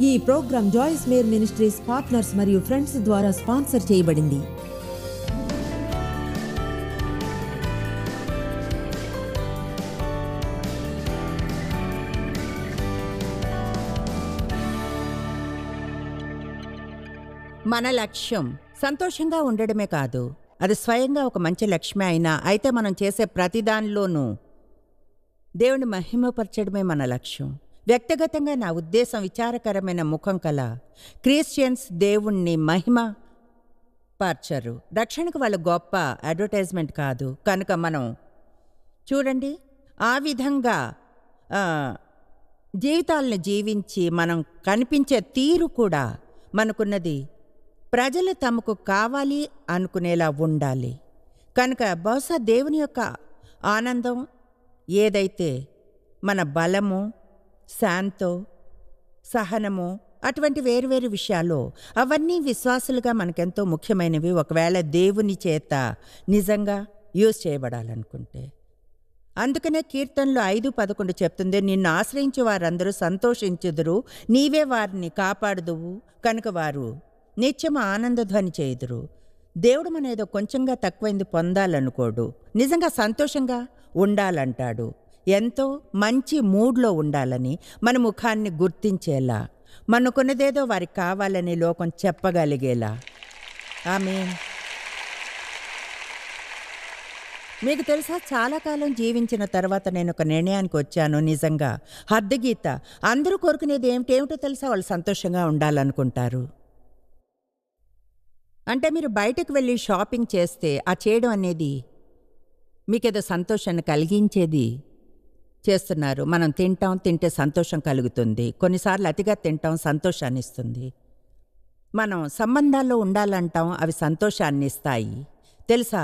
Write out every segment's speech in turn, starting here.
ఈ programme Joyce Meyer Ministries partners మరియు friends ద్వారా స్పాన్సర్ చేయబడింది. మన లక్ష్యం సంతోషంగా ఉండడమే కాదు, అది స్వయంగా ఒక మంచి లక్ష్యమే అయినా అయితే మనం చేసే ప్రతిదానిలోనూ దేవుని మహిమపరచడమే మన లక్ష్యం. వ్యక్తిగతంగా నా ఉద్దేశం విచారకరమైన ముఖం కల క్రిస్టియన్స్ దేవుణ్ణి మహిమ పరచరు. రక్షణకు వాళ్ళు గొప్ప అడ్వర్టైజ్మెంట్ కాదు. కనుక మనం చూడండి, ఆ విధంగా జీవితాలను జీవించి మనం కనిపించే తీరు కూడా మనకున్నది ప్రజలు తమకు కావాలి అనుకునేలా ఉండాలి. కనుక బహుశా దేవుని యొక్క ఆనందం ఏదైతే మన బలము, శాంతో, సహనము, అటువంటి వేరువేరు విషయాలు అవన్నీ విశ్వాసులుగా మనకెంతో ముఖ్యమైనవి. ఒకవేళ దేవుని చేత నిజంగా యూజ్ చేయబడాలనుకుంటే. అందుకనే కీర్తనలు 5:11 చెప్తుంది, నిన్ను ఆశ్రయించి వారందరూ సంతోషించుదురు, నీవే వారిని కాపాడుదువు, కనుక వారు నిత్యము ఆనందధ్వని చేయుదురు. దేవుడు మన ఏదో కొంచెంగా తక్కువైంది పొందాలనుకోడు, నిజంగా సంతోషంగా ఉండాలంటాడు. ఎంతో మంచి మూడ్లో ఉండాలని, మన ముఖాన్ని గుర్తించేలా, మనకున్నదేదో వారికి కావాలని లోకం చెప్పగలిగేలా. ఆమేన్. మీకు తెలుసా, చాలా కాలం జీవించిన తర్వాత నేను ఒక నిర్ణయానికి వచ్చాను. నిజంగా హద్దుగీత అందరూ కోరుకునేది ఏమిటో తెలుసా? వాళ్ళు సంతోషంగా ఉండాలనుకుంటారు. అంటే మీరు బయటకు వెళ్ళి షాపింగ్ చేస్తే ఆ చేయడం అనేది మీకేదో సంతోషాన్ని కలిగించేది చేస్తున్నారు. మనం తింటే సంతోషం కలుగుతుంది. కొన్నిసార్లు అతిగా తింటాం, సంతోషాన్ని ఇస్తుంది. మనం సంబంధాల్లో ఉండాలంటాం, అవి సంతోషాన్ని ఇస్తాయి తెలుసా.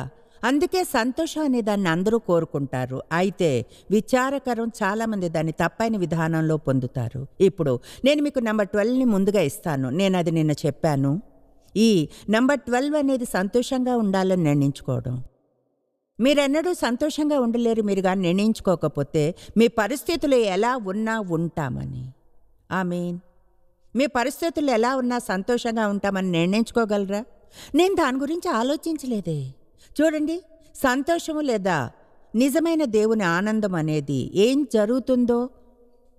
అందుకే సంతోషం అనే దాన్ని అందరూ కోరుకుంటారు. అయితే విచారకరం, చాలామంది దాన్ని తప్పైన విధానంలో పొందుతారు. ఇప్పుడు నేను మీకు నెంబర్ 12ని ముందుగా ఇస్తాను. నేను అది నిన్న చెప్పాను. ఈ నెంబర్ 12 అనేది సంతోషంగా ఉండాలని నిర్ణయించుకోవడం. మీరెన్నడూ సంతోషంగా ఉండలేరు మీరు కానీ నిర్ణయించుకోకపోతే. మీ పరిస్థితులు ఎలా ఉన్నా ఉంటామని. ఆమేన్. మీ పరిస్థితులు ఎలా ఉన్నా సంతోషంగా ఉంటామని నిర్ణయించుకోగలరా? నేను దాని గురించి ఆలోచించలేదే. చూడండి, సంతోషము లేదా నిజమైన దేవుని ఆనందం అనేది ఏం జరుగుతుందో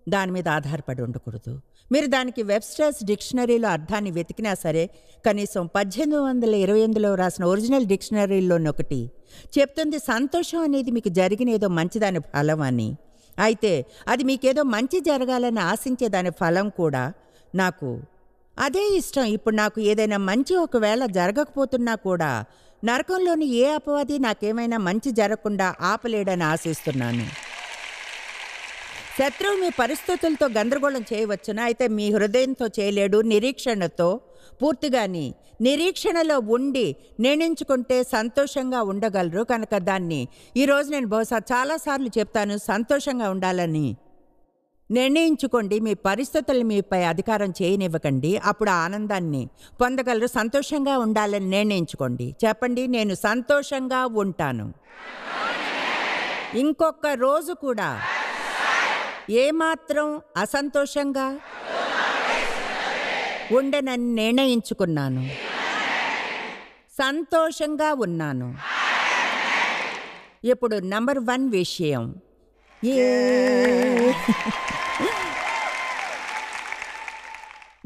దాని మీద ఆధారపడి ఉండకూడదు. మీరు దానికి వెబ్స్టర్స్ డిక్షనరీలో అర్థాన్ని వెతికినా సరే, కనీసం 1828లో రాసిన ఒరిజినల్ డిక్షనరీలోని ఒకటి చెప్తుంది, సంతోషం అనేది మీకు జరిగిన ఏదో మంచిదాని ఫలం అని. అయితే అది మీకేదో మంచి జరగాలని ఆశించే దాని ఫలం కూడా. నాకు అదే ఇష్టం. ఇప్పుడు నాకు ఏదైనా మంచి ఒకవేళ జరగకపోతున్నా కూడా నరకంలోని ఏ అపవాది నాకేమైనా మంచి జరగకుండా ఆపలేడని ఆశిస్తున్నాను. శత్రువు మీ పరిస్థితులతో గందరగోళం చేయవచ్చునా? అయితే మీ హృదయంతో చేయలేడు. నిరీక్షణతో, పూర్తిగాని నిరీక్షణలో ఉండి నిర్ణయించుకుంటే సంతోషంగా ఉండగలరు. కనుక దాన్ని ఈరోజు నేను బహుశా చాలాసార్లు చెప్తాను, సంతోషంగా ఉండాలని నిర్ణయించుకోండి. మీ పరిస్థితులు మీపై అధికారం చేయనివ్వకండి. అప్పుడు ఆనందాన్ని పొందగలరు. సంతోషంగా ఉండాలని నిర్ణయించుకోండి. చెప్పండి, నేను సంతోషంగా ఉంటాను. ఇంకొక రోజు కూడా ఏమాత్రం అసంతోషంగా ఉండనని నిర్ణయించుకున్నాను. సంతోషంగా ఉన్నాను. ఇప్పుడు నంబర్ 1 విషయం,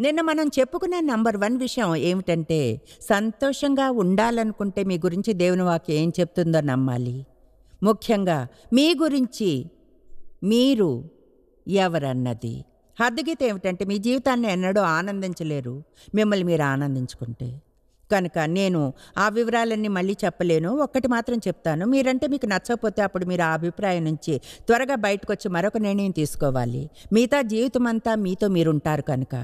నిన్న మనం చెప్పుకున్న నంబర్ 1 విషయం ఏమిటంటే, సంతోషంగా ఉండాలనుకుంటే మీ గురించి దేవుని వాక్యం ఏం చెప్తుందో నమ్మాలి. ముఖ్యంగా మీ గురించి మీరు ఎవరన్నది. హద్దుగీత ఏమిటంటే, మీ జీవితాన్ని ఎన్నడూ ఆనందించలేరు మిమ్మల్ని మీరు ఆనందించుకుంటే. కనుక నేను ఆ వివరాలన్నీ మళ్ళీ చెప్పలేను. ఒక్కటి మాత్రం చెప్తాను, మీరంటే మీకు నచ్చకపోతే అప్పుడు మీరు ఆ అభిప్రాయం నుంచి త్వరగా బయటకు వచ్చి మరొక నిర్ణయం తీసుకోవాలి. మిగతా జీవితం అంతా మీతో మీరుంటారు కనుక.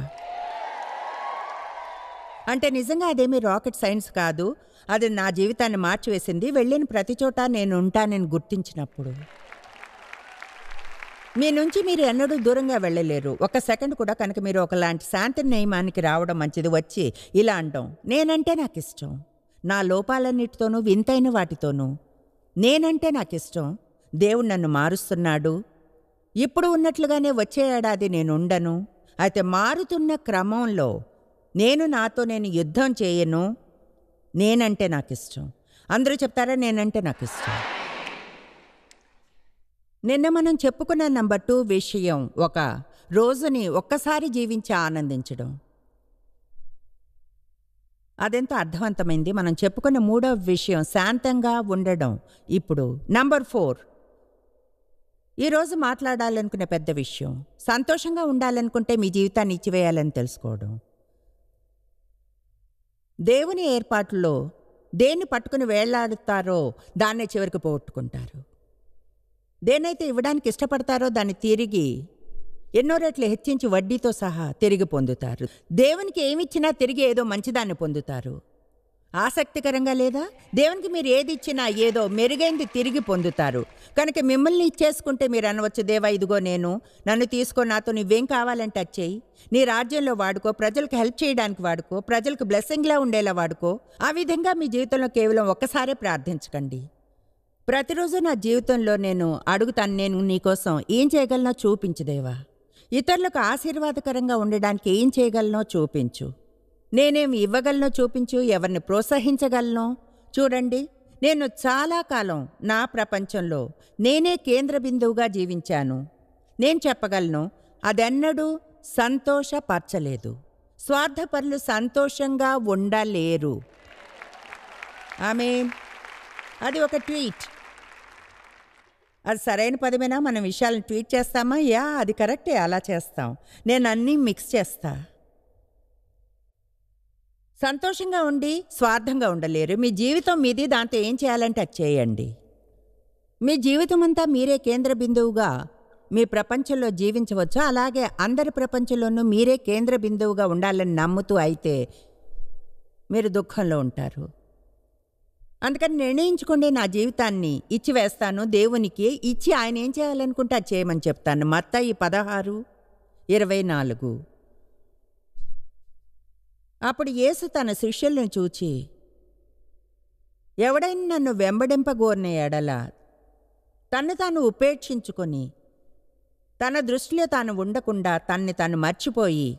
అంటే నిజంగా అదేమీ రాకెట్ సైన్స్ కాదు. అది నా జీవితాన్ని మార్చివేసింది. వెళ్ళిన ప్రతి చోట నేను ఉంటానని గుర్తించినప్పుడు. మీ నుంచి మీరు ఎన్నడూ దూరంగా వెళ్ళలేరు ఒక సెకండ్ కూడా. కనుక మీరు ఒకలాంటి శాంతి నియమానికి రావడం మంచిది. వచ్చి ఇలా అంటాం, నేనంటే నాకు ఇష్టం, నా లోపాలన్నిటితోనూ వింతైన వాటితోనూ నేనంటే నాకు ఇష్టం. దేవుడు నన్ను మారుస్తున్నాడు. ఇప్పుడు ఉన్నట్లుగానే వచ్చే ఏడాది నేను ఉండను. అయితే మారుతున్న క్రమంలో నేను యుద్ధం చేయను, నేనంటే నాకు ఇష్టం. అందరూ చెప్తారా నేనంటే నాకు ఇష్టం. నిన్న మనం చెప్పుకున్న నంబర్ 2 విషయం ఒక రోజుని ఒక్కసారి జీవించి ఆనందించడం. అదెంతో అర్థవంతమైంది. మనం చెప్పుకున్న 3వ విషయం శాంతంగా ఉండడం. ఇప్పుడు నంబర్ 4 ఈరోజు మాట్లాడాలనుకునే పెద్ద విషయం, సంతోషంగా ఉండాలనుకుంటే మీ జీవితాన్ని ఇచ్చివేయాలని తెలుసుకోవడం. దేవుని ఏర్పాటులో దేన్ని పట్టుకుని వేళ్లాడుతారో దాన్నే చివరికి పోగొట్టుకుంటారు. దేన్నైతే ఇవ్వడానికి ఇష్టపడతారో దాన్ని తిరిగి ఎన్నో రెట్లు హెచ్చించి వడ్డీతో సహా తిరిగి పొందుతారు. దేవునికి ఏమిచ్చినా తిరిగి ఏదో మంచిదాన్ని పొందుతారు. ఆసక్తికరంగా లేదా? దేవునికి మీరు ఏది ఇచ్చినా ఏదో మెరుగైంది తిరిగి పొందుతారు. కనుక మిమ్మల్ని ఇచ్చేసుకుంటే మీరు అనవచ్చు, దేవా ఇదిగో నన్ను తీసుకో, నాతో నువ్వేం కావాలంటే అది చెయ్యి, నీ రాజ్యంలో వాడుకో, ప్రజలకు హెల్ప్ చేయడానికి వాడుకో, ప్రజలకు బ్లెస్సింగ్లా ఉండేలా వాడుకో. ఆ విధంగా మీ జీవితంలో కేవలం ఒక్కసారే ప్రార్థించకండి. ప్రతిరోజు నా జీవితంలో నేను అడుగుతాను, నేను నీకోసం ఏం చేయగలనో చూపించు దేవా. ఇతరులకు ఆశీర్వాదకరంగా ఉండడానికి ఏం చేయగలనో చూపించు. నేనేమి ఇవ్వగలనో చూపించు. ఎవరిని ప్రోత్సహించగలనో చూడండి. నేను చాలా కాలం నా ప్రపంచంలో నేనే కేంద్ర బిందువుగా జీవించాను. నేను చెప్పగలను, అదెన్నడూ సంతోషపరచలేదు. స్వార్థపరులు సంతోషంగా ఉండలేరు. ఆమేన్. అది ఒక ట్వీట్. అది సరైన పదమేనా? మనం విషయాలను ట్వీట్ చేస్తామా? అది కరెక్టే, అలా చేస్తాం. నేను అన్నీ మిక్స్ చేస్తా. సంతోషంగా ఉండి స్వార్థంగా ఉండలేరు. మీ జీవితం మీది, దాంతో ఏం చేయాలంటే అది చేయండి. మీ జీవితం అంతా మీరే కేంద్ర బిందువుగా మీ ప్రపంచంలో జీవించవచ్చు. అలాగే అందరి ప్రపంచంలోనూ మీరే కేంద్ర బిందువుగా ఉండాలని నమ్ముతూ అయితే మీరు దుఃఖంలో ఉంటారు. అందుకని నిర్ణయించుకోండి, నా జీవితాన్ని ఇచ్చివేస్తాను, దేవునికి ఇచ్చి ఆయన ఏం చేయాలనుకుంటే అది చేయమని చెప్తాను. మత్తయి 16:24. అప్పుడు యేసు తన శిష్యులను చూచి, ఎవడైనా నన్ను వెంబడింపగోరిన ఎడల తన్ను తాను ఉపేక్షించుకొని తన దృష్టిలో తాను ఉండకుండా తన్ని తాను మర్చిపోయి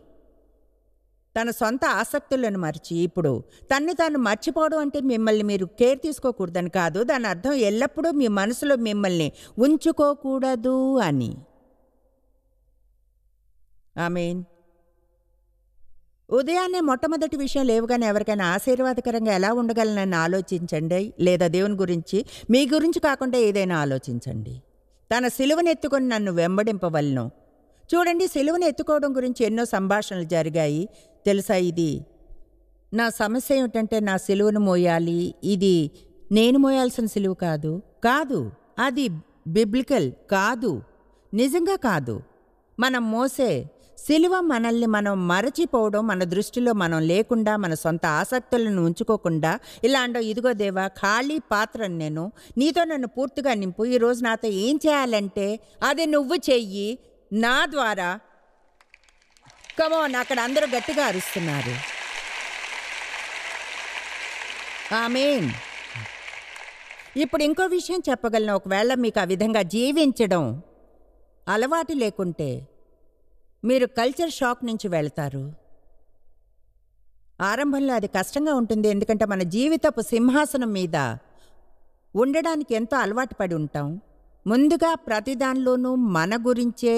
తన సొంత ఆసక్తులను మర్చి, ఇప్పుడు తన్ని తాను మర్చిపోవడం అంటే మిమ్మల్ని మీరు కేర్ తీసుకోకూడదని కాదు. దాని అర్థం ఎల్లప్పుడూ మీ మనసులో మిమ్మల్ని ఉంచుకోకూడదు అని. ఆమేన్. ఉదయాన్నే మొట్టమొదటి విషయం లేవగానే ఎవరికైనా ఆశీర్వాదకరంగా ఎలా ఉండగలనని ఆలోచించండి. లేదా దేవుని గురించి, మీ గురించి కాకుండా ఏదైనా ఆలోచించండి. తన సిలువను ఎత్తుకొని నన్ను వెంబడింపవలను. చూడండి, సిలువను ఎత్తుకోవడం గురించి ఎన్నో సంభాషణలు జరిగాయి తెలుసా. ఇది నా సమస్య ఏమిటంటే నా సిలువను మోయాలి. ఇది నేను మోయాల్సిన సిలువ కాదు. అది బిబ్లికల్ కాదు, నిజంగా కాదు. మనం మోసే సిలువ మనల్ని మనం మరచిపోవడం, మన దృష్టిలో మనం లేకుండా, మన సొంత ఆసక్తులను ఉంచుకోకుండా ఇలా అండో, ఇదిగో దేవా ఖాళీ పాత్రను నేను, నీతో నన్ను పూర్తిగా నింపు. ఈరోజు నాతో ఏం చేయాలంటే అది నువ్వు చెయ్యి నా ద్వారా. కమోన్, అక్కడ అందరూ గట్టిగా అరుస్తున్నారు. ఆమేన్. ఇప్పుడు ఇంకో విషయం చెప్పగలను. ఒకవేళ మీకు ఆ విధంగా జీవించడం అలవాటు లేకుంటే మీరు కల్చర్ షాక్ నుంచి వెళ్తారు. ఆరంభంలో అది కష్టంగా ఉంటుంది, ఎందుకంటే మన జీవితపు సింహాసనం మీద ఉండడానికి ఎంతో అలవాటు పడి ఉంటాం. ముందుగా ప్రతిదానిలోనూ మన గురించే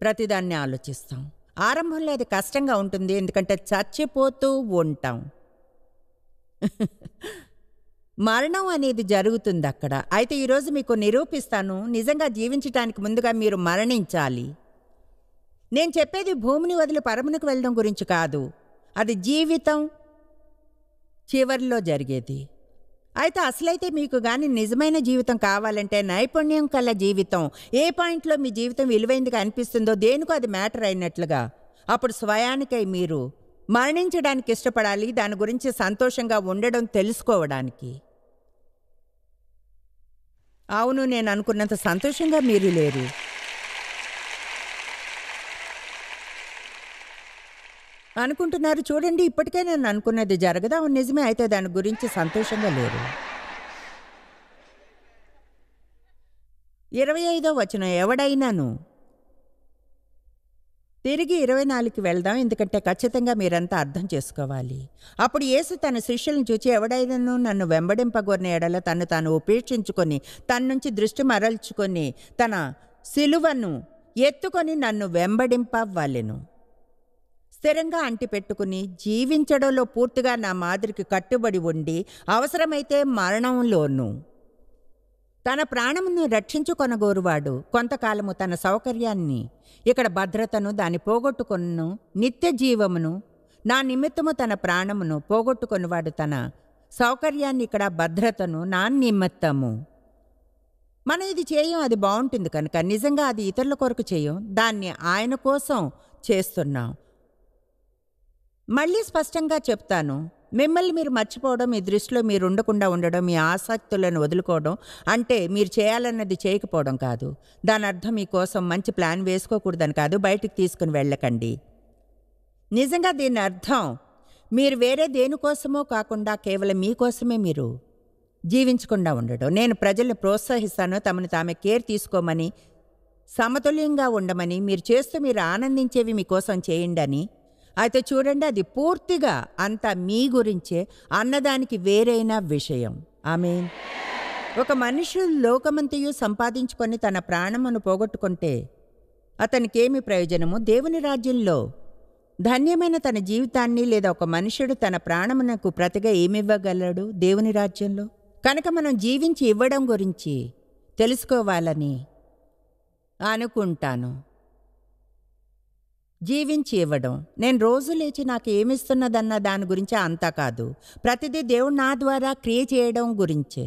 ప్రతిదాన్ని ఆలోచిస్తాం. ఆరంభంలో అది కష్టంగా ఉంటుంది, ఎందుకంటే చచ్చిపోతూ ఉంటాం. మరణం అనేది జరుగుతుంది అక్కడ. అయితే ఈరోజు మీకు నిరూపిస్తాను, నిజంగా జీవించటానికి ముందుగా మీరు మరణించాలి. నేను చెప్పేది భూమిని వదిలి పరమునికి వెళ్ళడం గురించి కాదు, అది జీవితం చివరిలో జరిగేది. అయితే అసలైతే మీకు కానీ నిజమైన జీవితం కావాలంటే, నైపుణ్యం కల జీవితం, ఏ పాయింట్లో మీ జీవితం విలువైందిగా అనిపిస్తుందో, దేనికో అది మ్యాటర్ అయినట్లుగా, అప్పుడు స్వయానికై మీరు మరణించడానికి ఇష్టపడాలి. దాని గురించి సంతోషంగా ఉండడం తెలుసుకోవడానికి. అవును, నేను అనుకున్నంత సంతోషంగా మీరు లేరు. అనుకుంటున్నారు. చూడండి, ఇప్పటికే నేను అనుకున్నది జరగదా? అవును నిజమే. అయితే దాని గురించి సంతోషంగా లేరు. 25వ వచనం, ఎవడైనాను తిరిగి 24కి వెళ్దాం, ఎందుకంటే ఖచ్చితంగా మీరంతా అర్థం చేసుకోవాలి. అప్పుడు యేసు తన శిష్యులను చూచి, ఎవడైనను నన్ను వెంబడింపగోరిన ఎడల తన్ను తాను ఉపేక్షించుకొని తన నుంచి దృష్టి మరల్చుకొని తన సిలువను ఎత్తుకొని నన్ను వెంబడింపవలెను. స్థిరంగా అంటిపెట్టుకుని జీవించడంలో పూర్తిగా నా మాదిరికి కట్టుబడి ఉండి అవసరమైతే మరణంలోనూ తన ప్రాణమును రక్షించుకొనగోరువాడు కొంతకాలము తన సౌకర్యాన్ని, ఇక్కడ భద్రతను, దాన్ని పోగొట్టుకొను నిత్య జీవమును, నా నిమిత్తము తన ప్రాణమును పోగొట్టుకొనివాడు తన సౌకర్యాన్ని, ఇక్కడ భద్రతను నా నిమిత్తము. మనం ఇది చేయం, అది బాగుంటుంది కనుక, నిజంగా అది ఇతరుల కొరకు చేయం, దాన్ని ఆయన కోసం చేస్తున్నాం. మళ్ళీ స్పష్టంగా చెప్తాను, మిమ్మల్ని మీరు మర్చిపోవడం, మీ దృష్టిలో మీరు ఉండకుండా ఉండడం, మీ ఆసక్తులను వదులుకోవడం అంటే మీరు చేయాలన్నది చేయకపోవడం కాదు. దాని అర్థం మీకోసం మంచి ప్లాన్ వేసుకోకూడదని కాదు, బయటికి తీసుకుని వెళ్ళకండి. నిజంగా దీని అర్థం మీరు వేరే దేనికోసమో కాకుండా కేవలం మీకోసమే మీరు జీవించకుండా ఉండడం. నేను ప్రజల్ని ప్రోత్సహిస్తాను, తమను తామే కేర్ తీసుకోమని, సమతుల్యంగా ఉండమని, మీరు చేస్తూ మీరు ఆనందించేవి మీకోసం చేయండి అని. అయితే చూడండి, అది పూర్తిగా అంతా మీ గురించే అన్నదానికి వేరైన విషయం. ఆమేన్. ఒక మనుషుడు లోకమంతయు సంపాదించుకొని తన ప్రాణమును పోగొట్టుకుంటే అతనికేమి ప్రయోజనము? దేవుని రాజ్యంలో ధన్యమైన తన జీవితాన్ని లేదా ఒక మనుషుడు తన ప్రాణమునకు ప్రతిగా ఏమివ్వగలడు దేవుని రాజ్యంలో? కనుక మనం జీవించి ఇవ్వడం గురించి తెలుసుకోవాలని అనుకుంటాను. జీవించి ఇవ్వడం, నేను రోజు లేచి నాకు ఏమిస్తున్నదన్న దాని గురించే అంతా కాదు, ప్రతిదీ దేవుడు నా ద్వారా క్రియ చేయడం గురించే.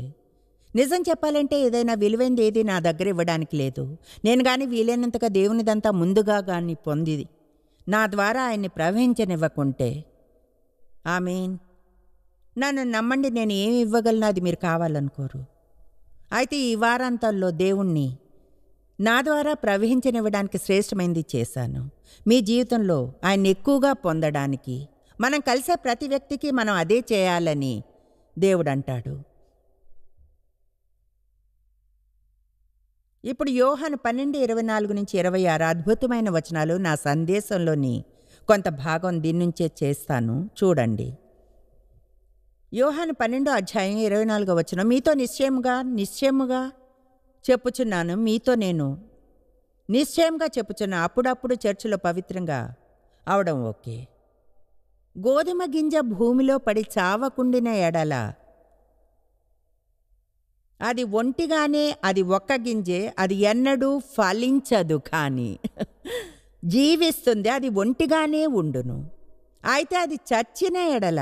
నిజం చెప్పాలంటే ఏదైనా విలువైంది ఏది నా దగ్గర ఇవ్వడానికి లేదు. నేను కానీ వీలైనంతగా దేవునిదంతా ముందుగా కానీ పొంది నా ద్వారా ఆయన్ని ప్రవహించనివ్వకుంటే. ఆమేన్. నన్ను నమ్మండి, నేను ఏమి ఇవ్వగలను అది మీరు కావాలనుకోరు. అయితే ఈ వారాంతాల్లో దేవుణ్ణి నా ద్వారా ప్రవహించనివ్వడానికి శ్రేష్టమైంది చేశాను. మీ జీవితంలో ఆయన ఎక్కువగా పొందడానికి మనం కలిసే ప్రతి వ్యక్తికి మనం అదే చేయాలని దేవుడు అంటాడు. ఇప్పుడు యోహాను 12:24-26 అద్భుతమైన వచనాలు నా సందేశంలోని కొంత భాగం దీని నుంచే చేస్తాను, చూడండి. యోహాను 12:24 మీతో నిశ్చయముగా చెప్పుచున్నాను, మీతో నేను నిశ్చయంగా చెప్పుచున్నా, అప్పుడప్పుడు చర్చిలో పవిత్రంగా అవడం ఓకే. గోధుమ గింజ భూమిలో పడి చావకుండిన ఎడల అది ఒంటిగానే, అది ఒక్క గింజే, అది ఎన్నడూ ఫలించదు, కానీ జీవిస్తుంది, అది ఒంటిగానే ఉండును. అయితే అది చచ్చిన ఎడల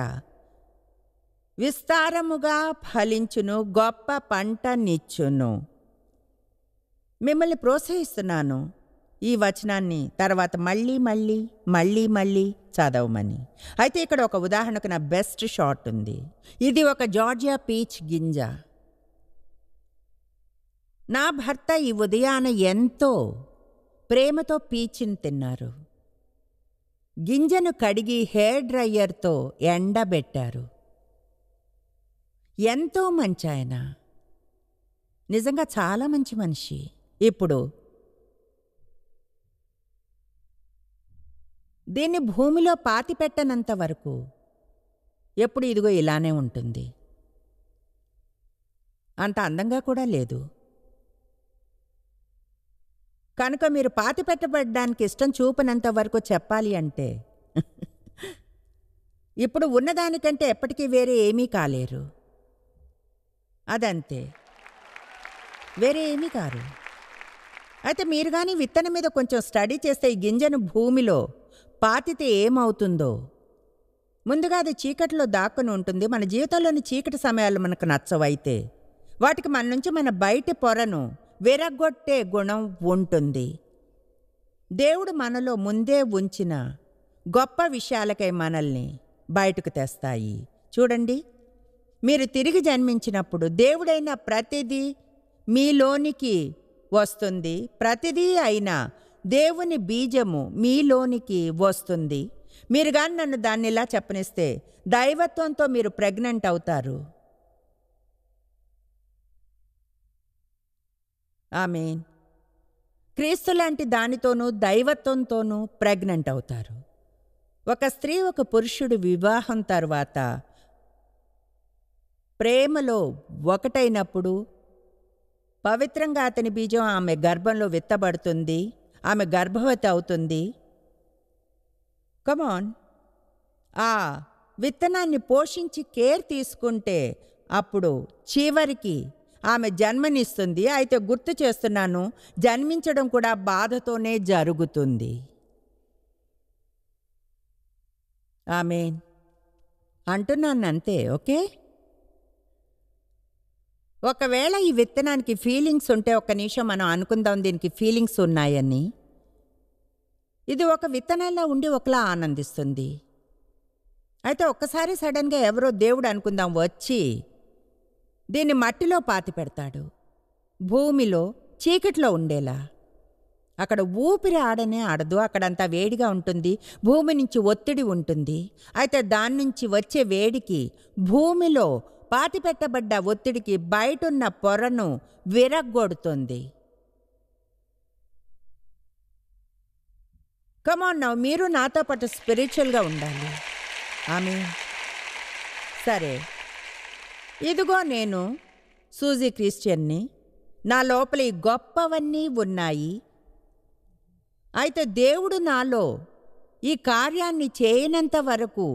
విస్తారముగా ఫలించును, గొప్ప పంటనిచ్చును. మిమ్మల్ని ప్రోత్సహిస్తున్నాను ఈ వచనాన్ని తర్వాత మళ్ళీ చదవమని. అయితే ఇక్కడ ఒక ఉదాహరణకు నా బెస్ట్ షాట్ ఉంది. ఇది ఒక జార్జియా పీచ్ గింజ. నా భర్త ఈ ఉదయాన ఎంతో ప్రేమతో పీచిని తిన్నారు. గింజను కడిగి హెయిర్ డ్రయ్యర్తో ఎండబెట్టారు. ఎంతో మంచి ఆయన, నిజంగా చాలా మంచి మనిషి. ఇప్పుడు దీన్ని భూమిలో పాతిపెట్టనంత వరకు ఎప్పుడు ఇదిగో ఇలానే ఉంటుంది. అంత అందంగా కూడా లేదు. కనుక మీరు పాతిపెట్టబడ్డానికి ఇష్టం చూపనంత వరకు చెప్పాలి అంటే ఇప్పుడు ఉన్నదానికంటే ఎప్పటికీ వేరే ఏమీ కాలేరు. అదంతే, వేరే ఏమీ కారు. అయితే మీరు కానీ విత్తనం మీద కొంచెం స్టడీ చేస్తే ఈ గింజను భూమిలో పాతితే ఏమవుతుందో. ముందుగా అది చీకటిలో దాక్కుని ఉంటుంది. మన జీవితంలోని చీకటి సమయాలు మనకు నచ్చవైతే వాటికి మన నుంచి మన బయటి పొరను విరగొట్టే గుణం ఉంటుంది. దేవుడు మనలో ముందే ఉంచిన గొప్ప విషయాలకై మనల్ని బయటకు తెస్తాయి. చూడండి, మీరు తిరిగి జన్మించినప్పుడు దేవుడైన ప్రతిదీ మీలోనికి వస్తుంది. ప్రతిదీ అయినా దేవుని బీజము మీలోనికి వస్తుంది. మీరు కానీ నన్ను దాన్ని ఇలా చెప్పనిస్తే దైవత్వంతో మీరు ప్రెగ్నెంట్ అవుతారు. ఆమేన్. క్రీస్తు లాంటి దానితోనూ దైవత్వంతోనూ ప్రెగ్నెంట్ అవుతారు. ఒక స్త్రీ ఒక పురుషుడు వివాహం తర్వాత ప్రేమలో ఒకటైనప్పుడు పవిత్రంగా అతని బీజం ఆమె గర్భంలో విత్తబడుతుంది, ఆమె గర్భవతి అవుతుంది. కమాన్, ఆ విత్తనాన్ని పోషించి కేర్ తీసుకుంటే అప్పుడు చివరికి ఆమె జన్మనిస్తుంది. అయితే గుర్తు చేస్తున్నాను, జన్మించడం కూడా బాధతోనే జరుగుతుంది. ఆమేన్ అంటున్నాను అంతే. ఓకే, ఒకవేళ ఈ విత్తనానికి ఫీలింగ్స్ ఉంటే ఒక్క నిమిషం మనం అనుకుందాం దీనికి ఫీలింగ్స్ ఉన్నాయని. ఇది ఒక విత్తనంలా ఉండి ఒకలా ఆనందిస్తుంది. అయితే ఒక్కసారి సడన్గా ఎవరో దేవుడు అనుకుందాం వచ్చి దీన్ని మట్టిలో పాతి పెడతాడు, భూమిలో చీకట్లో ఉండేలా. అక్కడ ఊపిరి ఆడనే ఆడదు, అక్కడంతా వేడిగా ఉంటుంది, భూమి నుంచి ఒత్తిడి ఉంటుంది. అయితే దాని నుంచి వచ్చే వేడికి, భూమిలో పాతిపెట్టబడ్డ ఒత్తిడికి బయటున్న పొరను విరగ్గొడుతుంది. కమాన్ నౌ, మీరు నాతో పాటు స్పిరిచువల్గా ఉండాలి. ఆమేన్. సరే, ఇదిగో నేను సూజీ క్రిస్టియన్ని, నా లోపల ఈ గొప్పవన్నీ ఉన్నాయి. అయితే దేవుడు నాలో ఈ కార్యాన్ని చేయనంత వరకు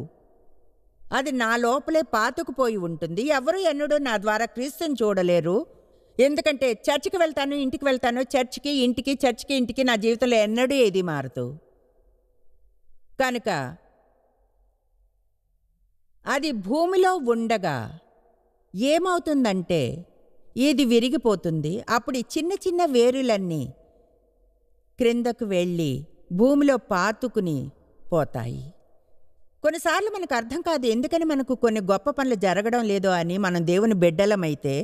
అది నా లోపలే పాతుకుపోయి ఉంటుంది. ఎవరు ఎన్నడూ నా ద్వారా క్రీస్తుని చూడలేరు. ఎందుకంటే చర్చికి వెళ్తాను, ఇంటికి వెళ్తాను, చర్చికి ఇంటికి, చర్చికి ఇంటికి, నా జీవితంలో ఎన్నడూ ఏది మారదు. కనుక అది భూమిలో ఉండగా ఏమవుతుందంటే ఇది విరిగిపోతుంది. అప్పుడు ఈ చిన్న చిన్న వేరులన్నీ క్రిందకు వెళ్ళి భూమిలో పాతుకుని పోతాయి. కొన్నిసార్లు మనకు అర్థం కాదు ఎందుకని మనకు కొన్ని గొప్ప పనులు జరగడం లేదో అని. మనం దేవుని బిడ్డలమైతే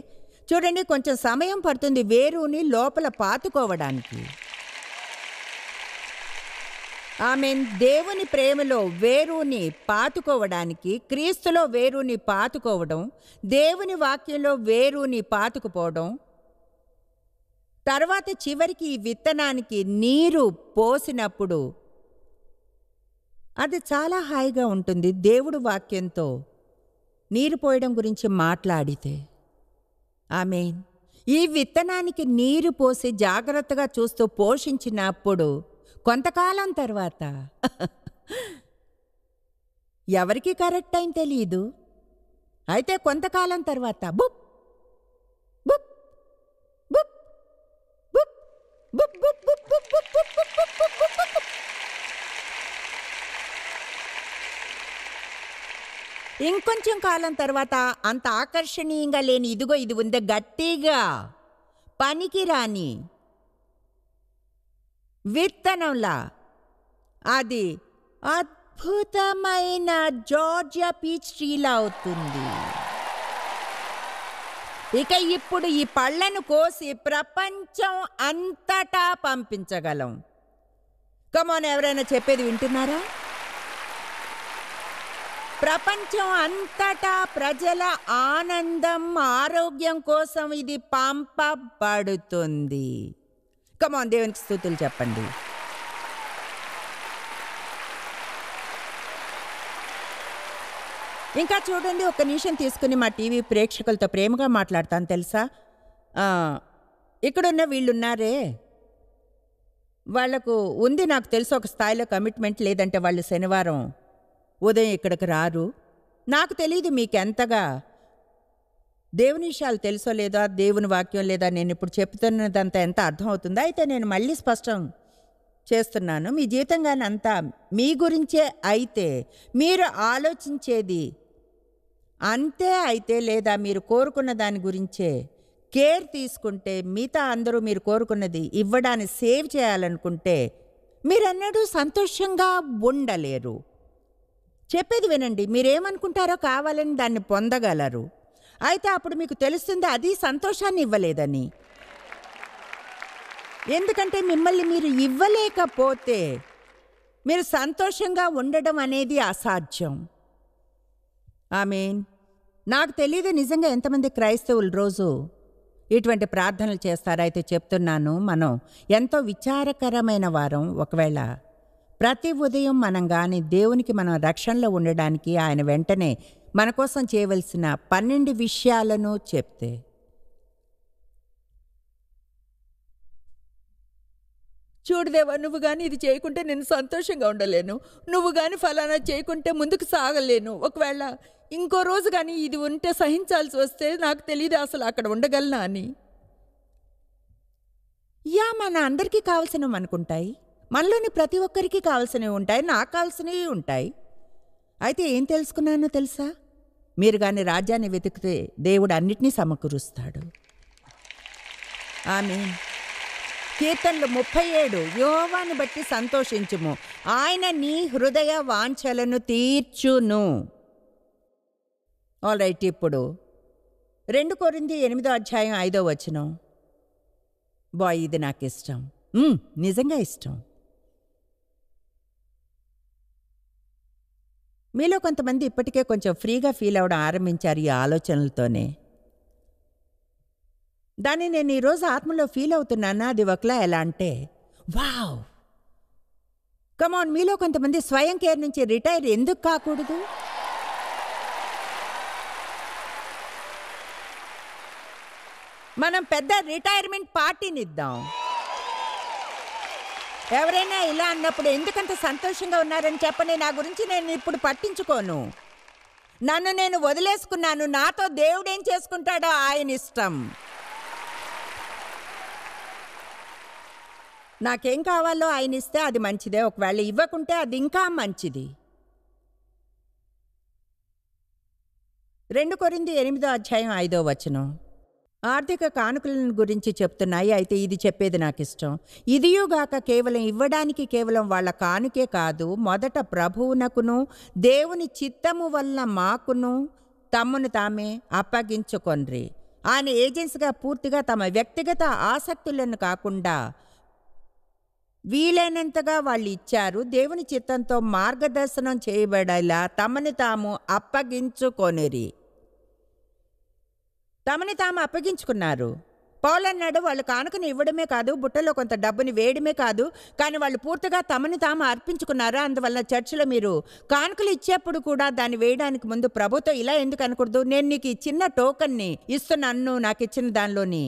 చూడండి, కొంచెం సమయం పడుతుంది వేరుని లోపల పాతుకోవడానికి. ఆమెన్. దేవుని ప్రేమలో వేరుని పాతుకోవడానికి, క్రీస్తులో వేరుని పాతుకోవడం, దేవుని వాక్యంలో వేరుని పాతుకుపోవడం, తర్వాత చివరికి ఈ విత్తనానికి నీరు పోసినప్పుడు అది చాలా హాయిగా ఉంటుంది. దేవుడు వాక్యంతో నీరు పోయడం గురించి మాట్లాడితే. ఆమేన్. ఈ విత్తనానికి నీరు పోసి జాగ్రత్తగా చూస్తూ పోషించినప్పుడు కొంతకాలం తర్వాత ఎవరికి కరెక్ట్ టైం తెలియదు. అయితే కొంతకాలం తర్వాత బుప్ బుప్ బుప్ బుప్ బుప్ బుప్ బుప్ బుప్ బుప్ బుప్ బుప్ బుప్ బుప్ బుప్. ఇంకొంచెం కాలం తర్వాత అంత ఆకర్షణీయంగా లేని ఇదిగో ఇది ఉందే గట్టిగా పనికిరాని విత్తనంలా అది అద్భుతమైన జార్జియా పీచ్ ట్రీలా అవుతుంది. ఇక ఇప్పుడు ఈ పళ్ళను కోసి ప్రపంచం అంతటా పంపించగలం. కమాన్, ఎవరైనా చెప్పేది వింటున్నారా? ప్రపంచం అంతటా ప్రజల ఆనందం, ఆరోగ్యం కోసం ఇది పంపబడుతుంది. కమాన్, దేవునికి స్తుతులు చెప్పండి. ఇంకా చూడండి, ఒక నిమిషం తీసుకుని మా టీవీ ప్రేక్షకులతో ప్రేమగా మాట్లాడతాను తెలుసా. ఇక్కడున్న వీళ్ళున్నారే, వాళ్లకు ఉంది నాకు తెలుసు ఒక స్థాయిలో కమిట్మెంట్, లేదంటే వాళ్ళు శనివారం ఉదయం ఇక్కడికి రారు. నాకు తెలియదు మీకెంతగా దేవుని విషయాలు తెలుసో లేదా, దేవుని వాక్యం లేదా నేను ఇప్పుడు చెప్తున్నదంతా ఎంత అర్థం అవుతుందో. అయితే నేను మళ్ళీ స్పష్టం చేస్తున్నాను, మీ జీవితంగానే అంతా మీ గురించే అయితే, మీరు ఆలోచించేది అంతే అయితే, లేదా మీరు కోరుకున్న దాని గురించే కేర్ తీసుకుంటే, మిగతా అందరూ మీరు కోరుకున్నది ఇవ్వడానికి సేవ్ చేయాలనుకుంటే మీరన్నడూ సంతోషంగా ఉండలేరు. చెప్పేది వినండి, మీరేమనుకుంటారో కావాలని దాన్ని పొందగలరు. అయితే అప్పుడు మీకు తెలుస్తుంది అది సంతోషాన్ని ఇవ్వలేదని. ఎందుకంటే మిమ్మల్ని మీరు ఇవ్వలేకపోతే మీరు సంతోషంగా ఉండడం అనేది అసాధ్యం. ఆమేన్. నాకు తెలియదు నిజంగా ఎంతమంది క్రైస్తవులు రోజు ఇటువంటి ప్రార్థనలు చేస్తారా? అయితే చెప్తున్నాను, మనం ఎంతో విచారకరమైన వారం. ఒకవేళ ప్రతి ఉదయం మనం కానీ దేవునికి మనం రక్షణలో ఉండడానికి ఆయన వెంటనే మన కోసం చేయవలసిన 12 విషయాలను చెప్తే, చూడు దేవా, నువ్వు కానీ ఇది చేయకుంటే నేను సంతోషంగా ఉండలేను, నువ్వు కానీ ఫలానా చేయకుంటే ముందుకు సాగలేను, ఒకవేళ ఇంకో రోజు కానీ ఇది ఉంటే సహించాల్సి వస్తే నాకు తెలియదు అసలు అక్కడ ఉండగలనా అని. మన అందరికీ కావాల్సినవి అనుకుంటాయి, మనలోని ప్రతి ఒక్కరికి కావాల్సినవి ఉంటాయి, నాకు కావాల్సినవి ఉంటాయి. అయితే ఏం తెలుసుకున్నానో తెలుసా? మీరు కానీ రాజ్యాన్ని వెతికితే దేవుడు అన్నిటినీ సమకూరుస్తాడు. ఆమేన్. కీర్తనలు 37, యెహోవాను బట్టి సంతోషించుము, ఆయన నీ హృదయ వాంఛలను తీర్చును. ఆల్ రైట్, ఇప్పుడు 2 కొరింథీ 8:5 బాయ్, ఇది నాకు ఇష్టం, నిజంగా ఇష్టం. మీలో కొంతమంది ఇప్పటికే కొంచెం ఫ్రీగా ఫీల్ అవ్వడం ఆరంభించారు ఈ ఆలోచనలతోనే. దాన్ని నేను ఈరోజు ఆత్మలో ఫీల్ అవుతున్నాను. అది ఒకలా ఎలా అంటే, వావ్, కమాన్, మీలో కొంతమంది స్వయం కేర్ నుంచి రిటైర్ ఎందుకు కాకూడదు? మనం పెద్ద రిటైర్మెంట్ పార్టీని ఇద్దాం. ఎవరైనా ఇలా అన్నప్పుడు ఎందుకంత సంతోషంగా ఉన్నారని చెప్పని, నా గురించి నేను ఇప్పుడు పట్టించుకోను, నన్ను నేను వదిలేసుకున్నాను, నాతో దేవుడేం చేసుకుంటాడో ఆయన ఇష్టం. నాకేం కావాలో ఆయన ఇస్తే అది మంచిదే, ఒకవేళ ఇవ్వకుంటే అది ఇంకా మంచిది. 2 కొరింథీ 8:5 ఆర్థిక కానుకలను గురించి చెప్తున్నాయి. అయితే ఇది చెప్పేది నాకు ఇష్టం. ఇదియుగాక కేవలం ఇవ్వడానికి కేవలం వాళ్ళ కానుకే కాదు, మొదట ప్రభువునకును దేవుని చిత్తము వల్ల మాకును తమ్మును తామే అప్పగించుకొన్రి. ఆయన ఏజెన్సీగా పూర్తిగా తమ వ్యక్తిగత ఆసక్తులను కాకుండా వీలైనంతగా వాళ్ళు ఇచ్చారు. దేవుని చిత్తంతో మార్గదర్శనం చేయబడేలా తమని తాము అప్పగించుకొనిరి. తమని తాము అప్పగించుకున్నారు. పౌలు అన్నాడు, వాళ్ళు కానుకని ఇవ్వడమే కాదు, బుట్టలో కొంత డబ్బుని వేయడమే కాదు, కానీ వాళ్ళు పూర్తిగా తమని తాము అర్పించుకున్నారు. అందువల్ల చర్చిలో మీరు కానుకలు ఇచ్చేప్పుడు కూడా దాన్ని వేయడానికి ముందు ప్రభుతో ఇలా ఎందుకు అనకూడదు? నేను నీకు ఈ చిన్న టోకన్ని ఇస్తున్నాను, నాకు ఇచ్చిన దానిలోని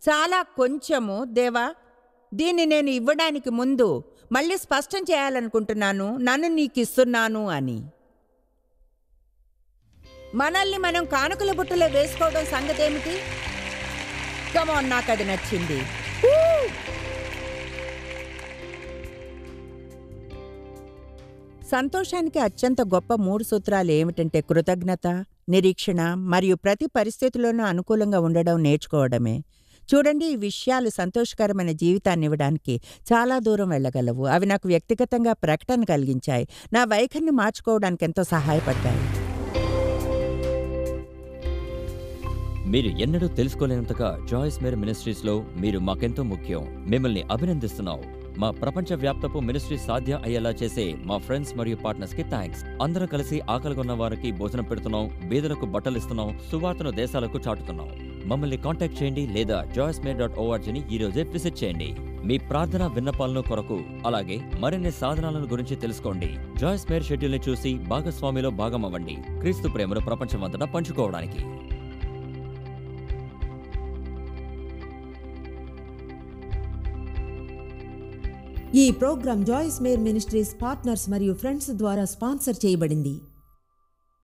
చాలా కొంచెము దేవా, దీన్ని నేను ఇవ్వడానికి ముందు మళ్ళీ స్పష్టం చేయాలనుకుంటున్నాను, నన్ను నీకు ఇస్తున్నాను అని. మనల్ని మనం కానుకల బుట్టలో వేసుకోవడం సంగతి ఏమిటి? కమాన్, నాకు అది నచ్చింది. సంతోషానికి అత్యంత గొప్ప 3 సూత్రాలు ఏమిటంటే కృతజ్ఞత, నిరీక్షణ మరియు ప్రతి పరిస్థితిలోనూ అనుకూలంగా ఉండడం నేర్చుకోవడమే. చూడండి, ఈ విషయాలు సంతోషకరమైన జీవితాన్ని ఇవ్వడానికి చాలా దూరం వెళ్ళగలవు. అవి నాకు వ్యక్తిగతంగా ప్రకటన కలిగించాయి, నా వైఖరిని మార్చుకోవడానికి ఎంతో సహాయపడ్డాయి. మీరు ఎన్నడూ తెలుసుకోలేనంతగా జాయిస్ మేర్ మినిస్ట్రీస్లో మీరు మాకెంతో ముఖ్యం. మిమ్మల్ని అభినందిస్తున్నాం. మా ప్రపంచవ్యాప్తపు మినిస్ట్రీ సాధ్యం అయ్యేలా చేసే మా ఫ్రెండ్స్ మరియు పార్ట్నర్స్ కి థ్యాంక్స్. అందరం కలిసి ఆకలిగొన్న వారికి భోజనం పెడుతున్నాం, బీదలకు బట్టలు ఇస్తున్నాం, సువార్తను దేశాలకు చాటుతున్నాం. మమ్మల్ని కాంటాక్ట్ చేయండి లేదా joycemeer.orgని ఈ రోజే విజిట్ చేయండి. మీ ప్రార్థన విన్నపాలను కొరకు, అలాగే మరిన్ని సాధనాలను గురించి తెలుసుకోండి. జాయిస్ మేర్ షెడ్యూల్ని చూసి భాగస్వామిలో భాగమవ్వండి, క్రీస్తు ప్రేమను ప్రపంచమంతటా పంచుకోవడానికి. ఈ programme Joyce Meyer Ministries partners మరియు ఫ్రెండ్స్ ద్వారా స్పాన్సర్ చేయబడింది.